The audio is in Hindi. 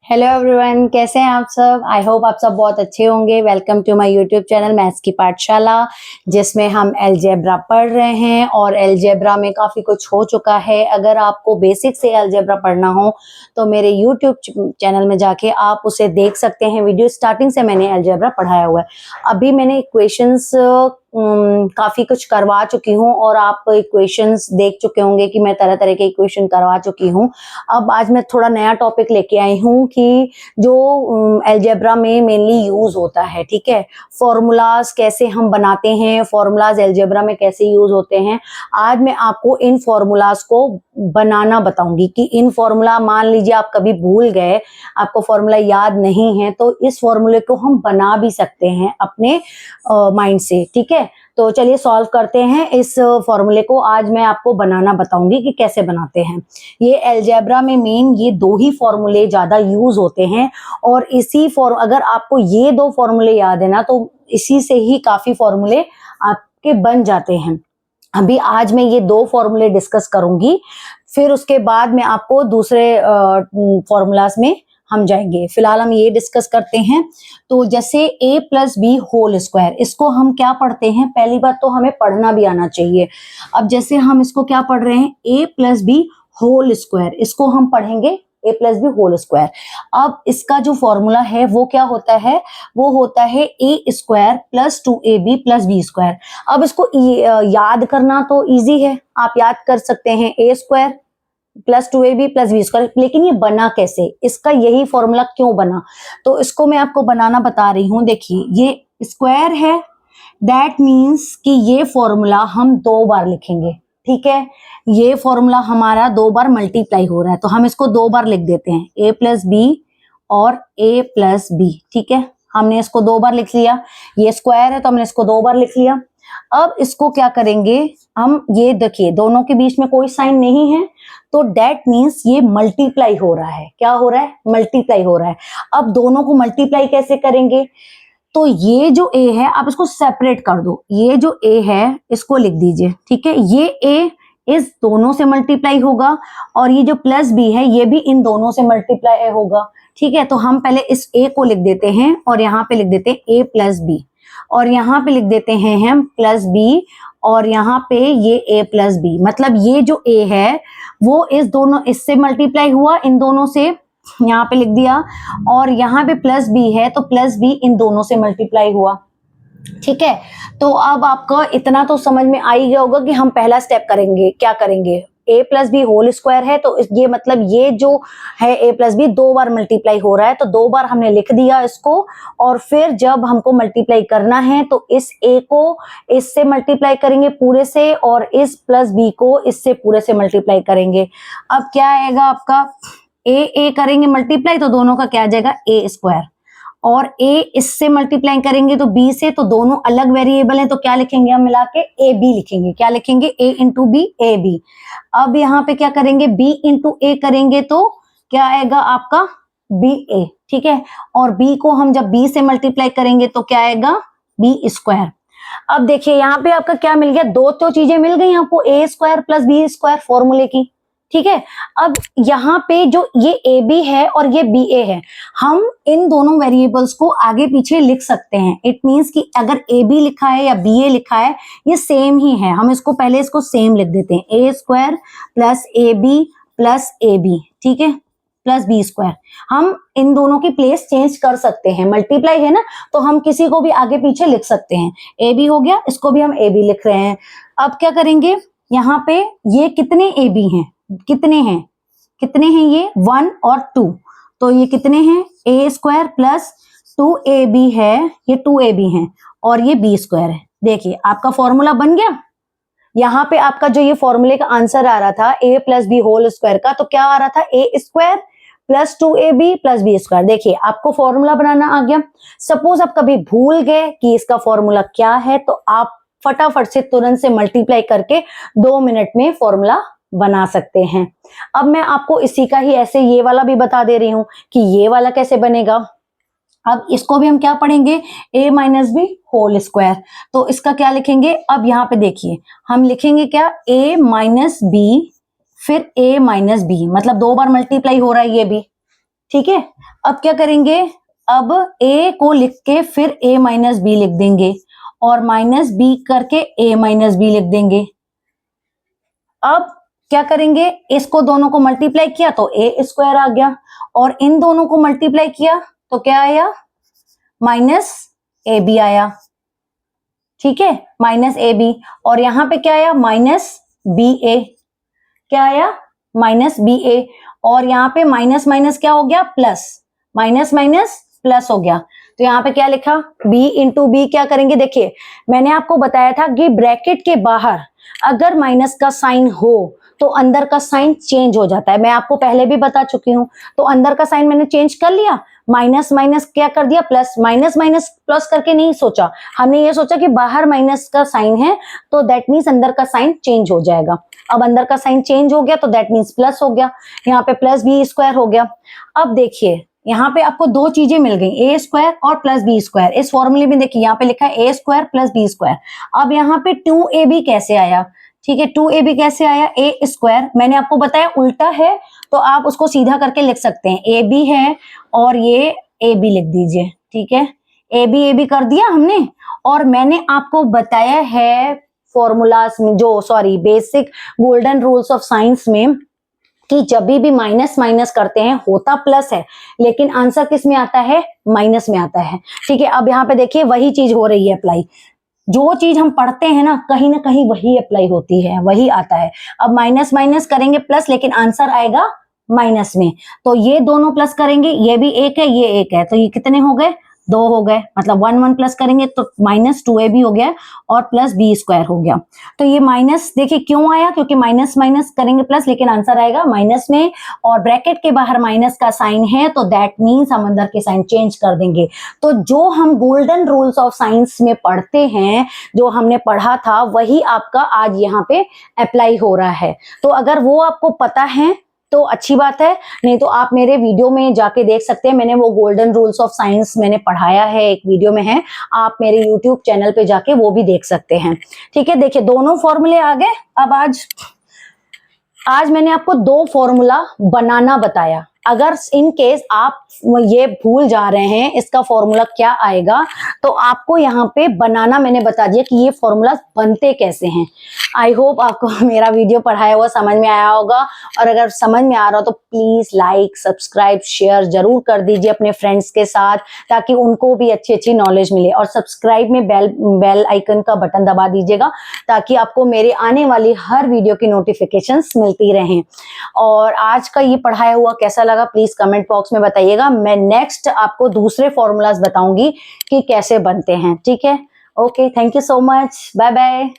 हेलो एवरीवन, कैसे हैं आप सब। आई होप आप सब बहुत अच्छे होंगे। Welcome to my YouTube channel maths की पाठशाला, जिसमें हम अलजेब्रा पढ़ रहे हैं और अलजेब्रा में काफ़ी कुछ हो चुका है। अगर आपको बेसिक से अलजेब्रा पढ़ना हो तो मेरे यूट्यूब चैनल में जाके आप उसे देख सकते हैं। वीडियो स्टार्टिंग से मैंने अलजेब्रा पढ़ाया हुआ है। अभी मैंने इक्वेशंस काफ़ी कुछ करवा चुकी हूँ और आप इक्वेशंस देख चुके होंगे कि मैं तरह तरह के इक्वेशन करवा चुकी हूँ। अब आज मैं थोड़ा नया टॉपिक लेके आई हूँ कि जो अलजेब्रा में मेनली यूज होता है, ठीक है। फॉर्मूलाज कैसे हम बनाते हैं, फॉर्मूलाज अलजेब्रा में कैसे यूज होते हैं, आज मैं आपको इन फॉर्मूलाज को बनाना बताऊंगी कि इन फॉर्मूला, मान लीजिए आप कभी भूल गए, आपको फॉर्मूला याद नहीं है, तो इस फॉर्मूले को हम बना भी सकते हैं अपने माइंड से, ठीक है। तो चलिए सॉल्व करते हैं इस फॉर्मूले को। आज मैं आपको बनाना बताऊंगी कि कैसे बनाते हैं। ये अलजेब्रा में मेन ये दो ही फॉर्मूले ज्यादा यूज होते हैं और अगर आपको ये दो फॉर्मूले याद है ना, तो इसी से ही काफी फॉर्मूले आपके बन जाते हैं। अभी आज मैं ये दो फॉर्मूले डिस्कस करूंगी, फिर उसके बाद मैं आपको दूसरे फॉर्मूलाज में हम जाएंगे। फिलहाल हम ये डिस्कस करते हैं। तो जैसे a plus B whole square, इसको हम क्या पढ़ते हैं, पहली बात तो हमें पढ़ना भी आना चाहिए। अब जैसे हम इसको क्या पढ़ रहे हैं, a plus B whole square, इसको हम पढ़ेंगे a plus B whole square. अब इसका जो फॉर्मूला है वो क्या होता है, वो होता है a square plus 2ab plus B square. अब इसको याद करना तो इजी है, आप याद कर सकते हैं a square plus 2ab plus B square. लेकिन ये बना कैसे, इसका यही फॉर्मूला क्यों बना, तो इसको मैं आपको बनाना बता रही हूँ। देखिए ये स्क्वायर है, दैट मीन्स कि ये फॉर्मूला हम दो बार लिखेंगे, ठीक है। ये फॉर्मूला हमारा दो बार मल्टीप्लाई हो रहा है, तो हम इसको दो बार लिख देते हैं, a प्लस बी और a प्लस बी, ठीक है। हमने इसको दो बार लिख लिया, ये स्क्वायर है तो हमने इसको दो बार लिख लिया। अब इसको क्या करेंगे हम, ये देखिए दोनों के बीच में कोई साइन नहीं है, तो डेट मीन्स ये मल्टीप्लाई हो रहा है। क्या हो रहा है, मल्टीप्लाई हो रहा है। अब दोनों को मल्टीप्लाई कैसे करेंगे, तो ये जो a है आप इसको सेपरेट कर दो, ये जो a है इसको लिख दीजिए, ठीक है। ये a इस दोनों से मल्टीप्लाई होगा और ये जो प्लस b है ये भी इन दोनों से मल्टीप्लाई होगा, ठीक है। तो हम पहले इस a को लिख देते हैं और यहाँ पे लिख देते हैं a प्लस बी, और यहाँ पे लिख देते हैं हम प्लस बी, और यहाँ पे ये a प्लस बी। मतलब ये जो a है वो इस दोनों, इससे मल्टीप्लाई हुआ इन दोनों से, यहाँ पे लिख दिया, और यहाँ पे प्लस बी है तो प्लस बी इन दोनों से मल्टीप्लाई हुआ, ठीक है। तो अब आपको इतना तो समझ में आ ही गया होगा कि हम पहला स्टेप करेंगे, क्या करेंगे, a plus B whole square है तो ये मतलब ये जो है a प्लस बी दो बार मल्टीप्लाई हो रहा है, तो दो बार हमने लिख दिया इसको। और फिर जब हमको मल्टीप्लाई करना है तो इस a को इससे मल्टीप्लाई करेंगे पूरे से, और इस प्लस b को इससे पूरे से मल्टीप्लाई करेंगे। अब क्या आएगा आपका, a करेंगे मल्टीप्लाई तो दोनों का क्या आ जाएगा, a स्क्वायर, और a इससे मल्टीप्लाई करेंगे तो b से, तो दोनों अलग वेरिएबल हैं तो क्या लिखेंगे हम मिला के, ए बी लिखेंगे। क्या लिखेंगे, a into B, A B. अब यहाँ पे क्या करेंगे, b इंटू ए करेंगे तो क्या आएगा आपका बी ए, ठीक है। और b को हम जब b से मल्टीप्लाई करेंगे तो क्या आएगा, बी स्क्वायर। अब देखिए यहाँ पे आपका क्या मिल गया, दो तो चीजें मिल गई आपको, a square plus B square फॉर्मूले की, ठीक है। अब यहाँ पे जो ये ए बी है और ये बी ए है, हम इन दोनों वेरिएबल्स को आगे पीछे लिख सकते हैं। इट मींस कि अगर ए बी लिखा है या बी ए लिखा है ये सेम ही है, हम इसको पहले इसको सेम लिख देते हैं, A square plus A B plus A B, ठीक है, प्लस बी स्क्वायर। हम इन दोनों की प्लेस चेंज कर सकते हैं, मल्टीप्लाई है ना, तो हम किसी को भी आगे पीछे लिख सकते हैं। ए बी हो गया, इसको भी हम ए बी लिख रहे हैं। अब क्या करेंगे, यहाँ पे ये कितने ए बी हैं, कितने हैं, कितने हैं ये 1 और 2, तो ये कितने हैं, ए स्क्वायर प्लस 2ab है, ये 2ab है, और ये बी स्क्वायर है। देखिए आपका फॉर्मूला बन गया। यहाँ पे आपका जो ये फॉर्मूले का आंसर आ रहा था a plus B whole square का, तो क्या आ रहा था, a square plus 2ab plus B square. देखिए आपको फॉर्मूला बनाना आ गया। सपोज आप कभी भूल गए कि इसका फॉर्मूला क्या है, तो आप फटाफट से तुरंत से मल्टीप्लाई करके 2 मिनट में फॉर्मूला बना सकते हैं। अब मैं आपको इसी का ही ऐसे ये वाला भी बता दे रही हूं कि ये वाला कैसे बनेगा। अब इसको भी हम क्या पढ़ेंगे, a minus B whole square, तो इसका क्या लिखेंगे, अब यहाँ पे देखिए हम लिखेंगे क्या, a माइनस बी फिर a माइनस बी, मतलब दो बार मल्टीप्लाई हो रहा है ये भी, ठीक है, अब क्या करेंगे, अब a को लिख के फिर a माइनस बी लिख देंगे और माइनस बी करके a माइनस बी लिख देंगे। अब क्या करेंगे, इसको दोनों को मल्टीप्लाई किया तो a स्क्वायर आ गया और इन दोनों को मल्टीप्लाई किया तो क्या आया, माइनस ए बी आया। ठीक है, माइनस ए बी, और यहां पे क्या आया, माइनस बी ए। क्या आया, माइनस बी ए, और यहाँ पे माइनस माइनस क्या हो गया, प्लस, माइनस माइनस प्लस हो गया। तो यहाँ पे क्या लिखा, b इंटू बी। क्या करेंगे, देखिए मैंने आपको बताया था कि ब्रैकेट के बाहर अगर माइनस का साइन हो तो अंदर का साइन चेंज हो जाता है। मैं आपको पहले भी बता चुकी हूं। तो अंदर का साइन मैंने चेंज कर लिया, माइनस माइनस क्या कर दिया, प्लस। माइनस माइनस प्लस करके नहीं सोचा, हमने ये सोचा कि बाहर माइनस का साइन है तो दैट मीन्स अंदर का साइन चेंज हो जाएगा। अब अंदर का साइन चेंज हो गया तो दैट मीन्स प्लस हो गया, यहाँ पे प्लस बी स्क्वायर हो गया। अब देखिए यहाँ पे आपको दो चीजें मिल गई, ए स्क्वायर और प्लस बी स्क्वायर। इस फॉर्मूले में देखिए यहाँ पे लिखा है ए स्क्वायर प्लस बी स्क्वायर। अब यहाँ पे 2ab कैसे आया, ठीक है, 2ab कैसे आया, ए स्क्वायर मैंने आपको बताया उल्टा है तो आप उसको सीधा करके लिख सकते हैं, ए बी है और ये ए बी लिख दीजिए। ठीक है, ए बी कर दिया हमने। और मैंने आपको बताया है फॉर्मूलाज में, जो sorry basic golden rules of science में, कि जब भी माइनस माइनस करते हैं होता प्लस है लेकिन आंसर किस में आता है, माइनस में आता है। ठीक है, अब यहाँ पे देखिए वही चीज हो रही है अप्लाई, जो चीज हम पढ़ते हैं ना कहीं वही अप्लाई होती है, वही आता है। अब माइनस माइनस करेंगे प्लस, लेकिन आंसर आएगा माइनस में। तो ये दोनों प्लस करेंगे, ये भी एक है ये एक है, तो ये कितने हो गए, दो हो गए। मतलब 1 1 प्लस करेंगे तो माइनस 2ab हो गया और प्लस बी स्क्वायर हो गया। तो ये माइनस देखिए क्यों आया, क्योंकि माइनस माइनस करेंगे प्लस लेकिन आंसर आएगा माइनस में, और ब्रैकेट के बाहर माइनस का साइन है तो दैट मीन्स हम अंदर के साइन चेंज कर देंगे। तो जो हम गोल्डन रूल्स ऑफ साइंस में पढ़ते हैं, जो हमने पढ़ा था वही आपका आज यहाँ पे अप्लाई हो रहा है। तो अगर वो आपको पता है तो अच्छी बात है, नहीं तो आप मेरे वीडियो में जाके देख सकते हैं। मैंने वो गोल्डन रूल्स ऑफ साइंस मैंने पढ़ाया है, एक वीडियो में है, आप मेरे यूट्यूब चैनल पे जाके वो भी देख सकते हैं। ठीक है, देखिए दोनों फॉर्मूले आ गए। अब आज मैंने आपको दो फॉर्मूला बनाना बताया। अगर इन केस आप ये भूल जा रहे हैं इसका फॉर्मूला क्या आएगा, तो आपको यहाँ पे बनाना मैंने बता दिया कि ये फॉर्मूला बनते कैसे हैं। आई होप आपको मेरा वीडियो पढ़ाया हुआ समझ में आया होगा, और अगर समझ में आ रहा हो तो प्लीज लाइक सब्सक्राइब शेयर जरूर कर दीजिए अपने फ्रेंड्स के साथ, ताकि उनको भी अच्छी अच्छी नॉलेज मिले। और सब्सक्राइब में बेल आइकन का बटन दबा दीजिएगा ताकि आपको मेरे आने वाली हर वीडियो की नोटिफिकेशंस मिलती रहें। और आज का ये पढ़ाया हुआ कैसा लगा प्लीज कमेंट बॉक्स में बताइएगा। मैं नेक्स्ट आपको दूसरे फॉर्मूलाज बताऊंगी कि कैसे बनते हैं। ठीक है, okay, thank you so much, bye bye.